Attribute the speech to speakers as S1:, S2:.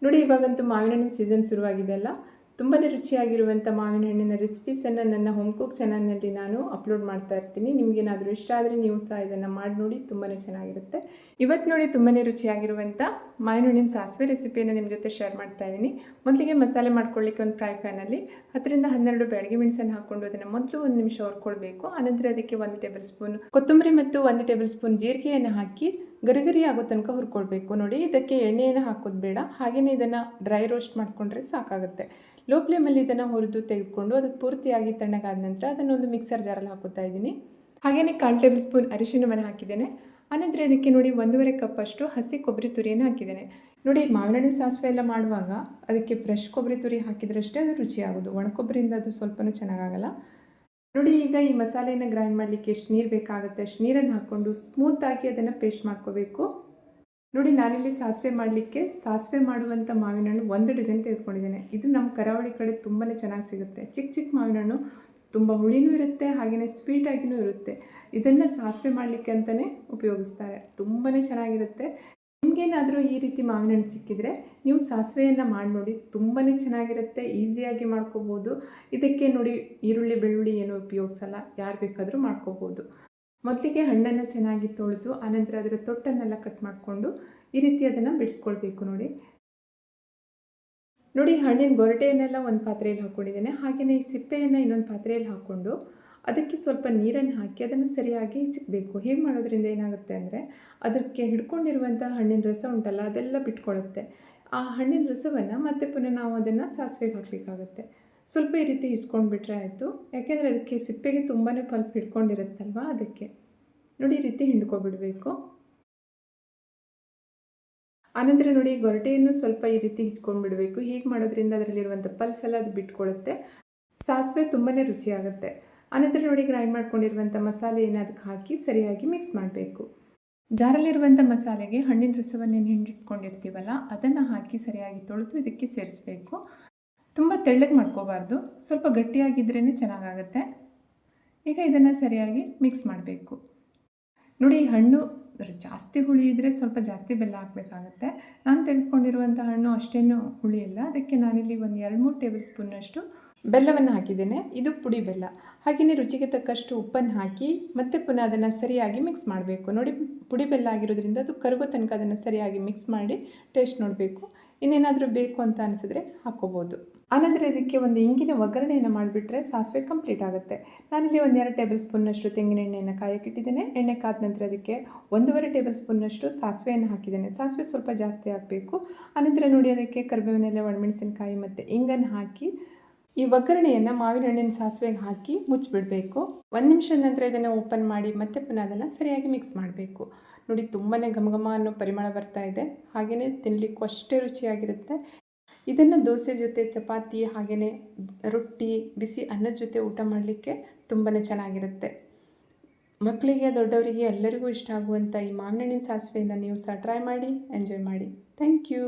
S1: ನೋಡಿ ಇವಾಗಂತೂ ಮಾವಿನ ಹಣ್ಣಿನ ಸೀಸನ್ ಶುರುವಾಗಿದೆ ಅಲ್ಲ. ತುಂಬಾ ರುಚಿಯಾಗಿರುವಂಥ ಮಾವಿನ ಹಣ್ಣಿನ ರೆಸಿಪೀಸನ್ನು ನನ್ನ ಹೋಮ್ ಕುಕ್ ಚಾನಲ್ನಲ್ಲಿ ನಾನು ಅಪ್ಲೋಡ್ ಮಾಡ್ತಾ ಇರ್ತೀನಿ. ನಿಮಗೇನಾದರೂ ಇಷ್ಟ ಆದರೆ ನೀವು ಸಹ ಇದನ್ನು ಮಾಡಿ ನೋಡಿ, ತುಂಬಾ ಚೆನ್ನಾಗಿರುತ್ತೆ. ಇವತ್ತು ನೋಡಿ ತುಂಬಾ ರುಚಿಯಾಗಿರುವಂಥ ಮಾವಿನ ಹಣ್ಣಿನ ಸಾಸಿವೆ ರೆಸಿಪಿಯನ್ನು ನಿಮ್ಮ ಜೊತೆ ಶೇರ್ ಮಾಡ್ತಾ ಇದ್ದೀನಿ. ಮೊದಲಿಗೆ ಮಸಾಲೆ ಮಾಡ್ಕೊಳ್ಳಿಕ್ಕೆ ಒಂದು ಫ್ರೈ ಪ್ಯಾನಲ್ಲಿ 10ರಿಂದ 12 ಬ್ಯಾಡಗಿ ಮೆಣಸನ್ನು ಹಾಕ್ಕೊಂಡು ಅದನ್ನು ಮೊದಲು 1 ನಿಮಿಷ ಹುರ್ಕೊಳ್ಬೇಕು. ಆನಂತರ ಅದಕ್ಕೆ 1 ಟೇಬಲ್ ಸ್ಪೂನ್ ಕೊತ್ತಂಬರಿ ಮತ್ತು 1 ಟೇಬಲ್ ಸ್ಪೂನ್ ಜೀರಿಗೆಯನ್ನು ಹಾಕಿ ಗರಿಗರಿ ಆಗೋ ತನಕ ಹುರ್ಕೊಳ್ಬೇಕು. ನೋಡಿ, ಇದಕ್ಕೆ ಎಣ್ಣೆಯನ್ನು ಹಾಕೋದು ಬೇಡ, ಹಾಗೆಯೇ ಇದನ್ನು ಡ್ರೈ ರೋಸ್ಟ್ ಮಾಡಿಕೊಂಡ್ರೆ ಸಾಕಾಗುತ್ತೆ. ಲೋ ಫ್ಲೇಮಲ್ಲಿ ಇದನ್ನು ಹುರಿದು ತೆಗೆದುಕೊಂಡು ಅದು ಪೂರ್ತಿಯಾಗಿ ತಣ್ಣಗಾದ ನಂತರ ಅದನ್ನೊಂದು ಮಿಕ್ಸರ್ ಜಾರಲ್ಲಿ ಹಾಕುತ್ತಾ ಇದ್ದೀನಿ. ಹಾಗೆಯೇ 1/4 ಟೇಬಲ್ ಸ್ಪೂನ್ ಅರಿಶಿಣವನ್ನು ಹಾಕಿದ್ದೇನೆ. ಆನಂತರ ಇದಕ್ಕೆ ನೋಡಿ 1.5 ಕಪ್ ಅಷ್ಟು ಹಸಿ ಕೊಬ್ಬರಿ ತುರಿಯನ್ನು ಹಾಕಿದ್ದೇನೆ. ನೋಡಿ, ಮಾವಿನ ಹಣ್ಣಿನ ಸಾಸಿವೆ ಎಲ್ಲ ಮಾಡುವಾಗ ಅದಕ್ಕೆ ಫ್ರೆಶ್ ಕೊಬ್ಬರಿ ತುರಿ ಹಾಕಿದ್ರಷ್ಟೇ ಅದು ರುಚಿಯಾಗೋದು. ಒಣ ಕೊಬ್ಬರಿಯಿಂದ ಅದು ಸ್ವಲ್ಪನೂ ಚೆನ್ನಾಗಾಗಲ್ಲ. ನೋಡಿ, ಈಗ ಈ ಮಸಾಲೆಯನ್ನು ಗ್ರೈಂಡ್ ಮಾಡಲಿಕ್ಕೆ ಎಷ್ಟು ನೀರು ಬೇಕಾಗುತ್ತೆ ಅಷ್ಟು ನೀರನ್ನು ಹಾಕ್ಕೊಂಡು ಸ್ಮೂತಾಗಿ ಅದನ್ನು ಪೇಸ್ಟ್ ಮಾಡ್ಕೋಬೇಕು. ನೋಡಿ, ನಾನಿಲ್ಲಿ ಸಾಸಿವೆ ಮಾಡಲಿಕ್ಕೆ ಸಾಸಿವೆ ಮಾಡುವಂಥ ಮಾವಿನ ಹಣ್ಣು 1 ಡಜನ್ ತೆಗೆದುಕೊಂಡಿದ್ದೇನೆ. ಇದು ನಮ್ಮ ಕರಾವಳಿ ಕಡೆ ತುಂಬಾ ಚೆನ್ನಾಗಿ ಸಿಗುತ್ತೆ. ಚಿಕ್ಕ ಚಿಕ್ಕ ಮಾವಿನ ಹಣ್ಣು ತುಂಬ ಹುಳಿನೂ ಇರುತ್ತೆ, ಹಾಗೆಯೇ ಸ್ವೀಟಾಗಿಯೂ ಇರುತ್ತೆ. ಇದನ್ನು ಸಾಸಿವೆ ಮಾಡಲಿಕ್ಕೆ ಅಂತಲೇ ಉಪಯೋಗಿಸ್ತಾರೆ. ತುಂಬಾ ಚೆನ್ನಾಗಿರುತ್ತೆ. ನಿಮಗೇನಾದರೂ ಈ ರೀತಿ ಮಾವಿನ ಹಣ್ಣು ಸಿಕ್ಕಿದರೆ ನೀವು ಸಾಸಿವೆಯನ್ನು ಮಾಡಿ ನೋಡಿ, ತುಂಬಾ ಚೆನ್ನಾಗಿರುತ್ತೆ. ಈಸಿಯಾಗಿ ಮಾಡ್ಕೋಬೋದು. ಇದಕ್ಕೆ ನೋಡಿ ಈರುಳ್ಳಿ ಬೆಳ್ಳುಳ್ಳಿ ಏನೂ ಉಪಯೋಗಿಸಲ್ಲ, ಯಾರು ಬೇಕಾದರೂ ಮಾಡ್ಕೋಬೋದು. ಮೊದಲಿಗೆ ಹಣ್ಣನ್ನು ಚೆನ್ನಾಗಿ ತೊಳೆದು ಆನಂತರ ಅದರ ತೊಟ್ಟನ್ನೆಲ್ಲ ಕಟ್ ಮಾಡಿಕೊಂಡು ಈ ರೀತಿ ಅದನ್ನು ಬಿಡಿಸ್ಕೊಳ್ಬೇಕು. ನೋಡಿ, ಹಣ್ಣಿನ ಗೊರಟೆಯನ್ನೆಲ್ಲ ಒಂದು ಪಾತ್ರೆಯಲ್ಲಿ ಹಾಕ್ಕೊಂಡಿದ್ದೇನೆ. ಹಾಗೆಯೇ ಈ ಸಿಪ್ಪೆಯನ್ನು ಇನ್ನೊಂದು ಪಾತ್ರೆಯಲ್ಲಿ ಹಾಕ್ಕೊಂಡು ಅದಕ್ಕೆ ಸ್ವಲ್ಪ ನೀರನ್ನು ಹಾಕಿ ಅದನ್ನು ಸರಿಯಾಗಿ ಚಿಕ್ಕಬೇಕು. ಹೀಗೆ ಮಾಡೋದ್ರಿಂದ ಏನಾಗುತ್ತೆ ಅಂದರೆ ಅದಕ್ಕೆ ಹಿಡ್ಕೊಂಡಿರುವಂಥ ಹಣ್ಣಿನ ರಸ ಉಂಟಲ್ಲ, ಅದೆಲ್ಲ ಬಿಟ್ಕೊಳ್ಳುತ್ತೆ. ಆ ಹಣ್ಣಿನ ರಸವನ್ನು ಮತ್ತೆ ಪುನಃ ನಾವು ಅದನ್ನು ಸಾಸಿವೆಗೆ ಹಾಕಬೇಕಾಗುತ್ತೆ. ಸ್ವಲ್ಪ ಈ ರೀತಿ ಹಿಸ್ಕೊಂಡು ಬಿಟ್ಟರೆ ಆಯಿತು. ಯಾಕೆಂದರೆ ಅದಕ್ಕೆ ಸಿಪ್ಪೆಗೆ ತುಂಬಾ ಪಲ್ಪ್ ಹಿಡ್ಕೊಂಡಿರುತ್ತಲ್ವ, ಅದಕ್ಕೆ ನೋಡಿ ಈ ರೀತಿ ಹಿಂಡ್ಕೊಬಿಡಬೇಕು. ಆನಂತರ ನೋಡಿ, ಗೊರಟೆಯನ್ನು ಸ್ವಲ್ಪ ಈ ರೀತಿ ಹಿಚ್ಕೊಂಡು ಬಿಡಬೇಕು. ಹೀಗೆ ಮಾಡೋದ್ರಿಂದ ಅದರಲ್ಲಿರುವಂಥ ಪಲ್ಪ್ ಎಲ್ಲ ಅದು ಬಿಟ್ಕೊಳ್ಳುತ್ತೆ. ಸಾಸಿವೆ ತುಂಬಾ ರುಚಿಯಾಗುತ್ತೆ. ಆನಂತರ ನೋಡಿ, ಗ್ರೈಂಡ್ ಮಾಡ್ಕೊಂಡಿರುವಂಥ ಮಸಾಲೆಯನ್ನು ಅದಕ್ಕೆ ಹಾಕಿ ಸರಿಯಾಗಿ ಮಿಕ್ಸ್ ಮಾಡಬೇಕು. ಜಾರಲ್ಲಿರುವಂಥ ಮಸಾಲೆಗೆ ಹಣ್ಣಿನ ರಸವನ್ನು ಹಿಂಡಿಟ್ಕೊಂಡಿರ್ತೀವಲ್ಲ ಅದನ್ನು ಹಾಕಿ ಸರಿಯಾಗಿ ತೊಳೆದು ಇದಕ್ಕೆ ಸೇರಿಸಬೇಕು. ತುಂಬ ತೆಳ್ಳಗೆ ಮಾಡ್ಕೋಬಾರ್ದು, ಸ್ವಲ್ಪ ಗಟ್ಟಿಯಾಗಿದ್ರೇ ಚೆನ್ನಾಗಾಗುತ್ತೆ. ಈಗ ಇದನ್ನು ಸರಿಯಾಗಿ ಮಿಕ್ಸ್ ಮಾಡಬೇಕು. ನೋಡಿ, ಹಣ್ಣು ಜಾಸ್ತಿ ಹುಳಿ ಇದ್ದರೆ ಸ್ವಲ್ಪ ಜಾಸ್ತಿ ಬೆಲ್ಲ ಹಾಕಬೇಕಾಗತ್ತೆ. ನಾನು ತೆಗೆದುಕೊಂಡಿರುವಂಥ ಹಣ್ಣು ಅಷ್ಟೇನು ಹುಳಿ ಇಲ್ಲ, ಅದಕ್ಕೆ ನಾನಿಲ್ಲಿ ಒಂದು 2-3 ಟೇಬಲ್ ಸ್ಪೂನ್ನಷ್ಟು ಬೆಲ್ಲವನ್ನು ಹಾಕಿದ್ದೇನೆ. ಇದು ಪುಡಿ ಬೆಲ್ಲ. ಹಾಗೆಯೇ ರುಚಿಗೆ ತಕ್ಕಷ್ಟು ಉಪ್ಪನ್ನು ಹಾಕಿ ಮತ್ತೆ ಪುನಃ ಅದನ್ನು ಸರಿಯಾಗಿ ಮಿಕ್ಸ್ ಮಾಡಬೇಕು. ನೋಡಿ, ಪುಡಿ ಬೆಲ್ಲ ಆಗಿರೋದ್ರಿಂದ ಅದು ಕರಗೋ ತನಕ ಅದನ್ನು ಸರಿಯಾಗಿ ಮಿಕ್ಸ್ ಮಾಡಿ ಟೇಸ್ಟ್ ನೋಡಬೇಕು. ಇನ್ನೇನಾದರೂ ಬೇಕು ಅಂತ ಅನಿಸಿದ್ರೆ ಹಾಕ್ಕೋಬೋದು. ಆನಂತರ ಇದಕ್ಕೆ ಒಂದು ಇಂಗಿನ ಒಗ್ಗರಣೆಯನ್ನು ಮಾಡಿಬಿಟ್ರೆ ಸಾಸಿವೆ ಕಂಪ್ಲೀಟ್ ಆಗುತ್ತೆ. ನಾನಿಲ್ಲಿ 1-2 ಟೇಬಲ್ ಸ್ಪೂನ್ನಷ್ಟು ತೆಂಗಿನ ಎಣ್ಣೆಯನ್ನು ಕಾಯಕ್ಕಿಟ್ಟಿದ್ದೇನೆ. ಎಣ್ಣೆ ಕಾದ ನಂತರ ಅದಕ್ಕೆ 1.5 ಟೇಬಲ್ ಸ್ಪೂನ್ನಷ್ಟು ಸಾಸಿವೆಯನ್ನು ಹಾಕಿದ್ದೇನೆ. ಸಾಸಿವೆ ಸ್ವಲ್ಪ ಜಾಸ್ತಿ ಹಾಕಬೇಕು. ಆನಂತರ ನೋಡಿ, ಅದಕ್ಕೆ ಕರಿಬೇವಿನೆಲೆ, ಒಣಮೆಣಸಿನಕಾಯಿ ಮತ್ತು ಇಂಗನ್ನು ಹಾಕಿ ಈ ಒಗ್ಗರಣೆಯನ್ನು ಮಾವಿನ ಹಣ್ಣಿನ ಸಾಸಿವೆಗೆ ಹಾಕಿ ಮುಚ್ಚಿಬಿಡಬೇಕು. 1 ನಿಮಿಷದ ನಂತರ ಇದನ್ನು ಓಪನ್ ಮಾಡಿ ಮತ್ತೆ ಪುನಃ ಅದನ್ನು ಸರಿಯಾಗಿ ಮಿಕ್ಸ್ ಮಾಡಬೇಕು. ನೋಡಿ, ತುಂಬಾ ಘಮ ಅನ್ನೋ ಪರಿಮಳ ಬರ್ತಾ ಇದೆ. ಹಾಗೆಯೇ ತಿನ್ನಲಿಕ್ಕೂ ಅಷ್ಟೇ ರುಚಿಯಾಗಿರುತ್ತೆ. ಇದನ್ನು ದೋಸೆ ಜೊತೆ, ಚಪಾತಿ, ಹಾಗೆಯೇ ರೊಟ್ಟಿ, ಬಿಸಿ ಅನ್ನದ ಜೊತೆ ಊಟ ಮಾಡಲಿಕ್ಕೆ ತುಂಬಾ ಚೆನ್ನಾಗಿರುತ್ತೆ. ಮಕ್ಕಳಿಗೆ, ದೊಡ್ಡವರಿಗೆ ಎಲ್ಲರಿಗೂ ಇಷ್ಟ ಆಗುವಂಥ ಈ ಮಾವಿನ ಹಣ್ಣಿನ ಸಾಸಿವೆಯನ್ನು ನೀವು ಸಹ ಟ್ರೈ ಮಾಡಿ, ಎಂಜಾಯ್ ಮಾಡಿ. Thank you.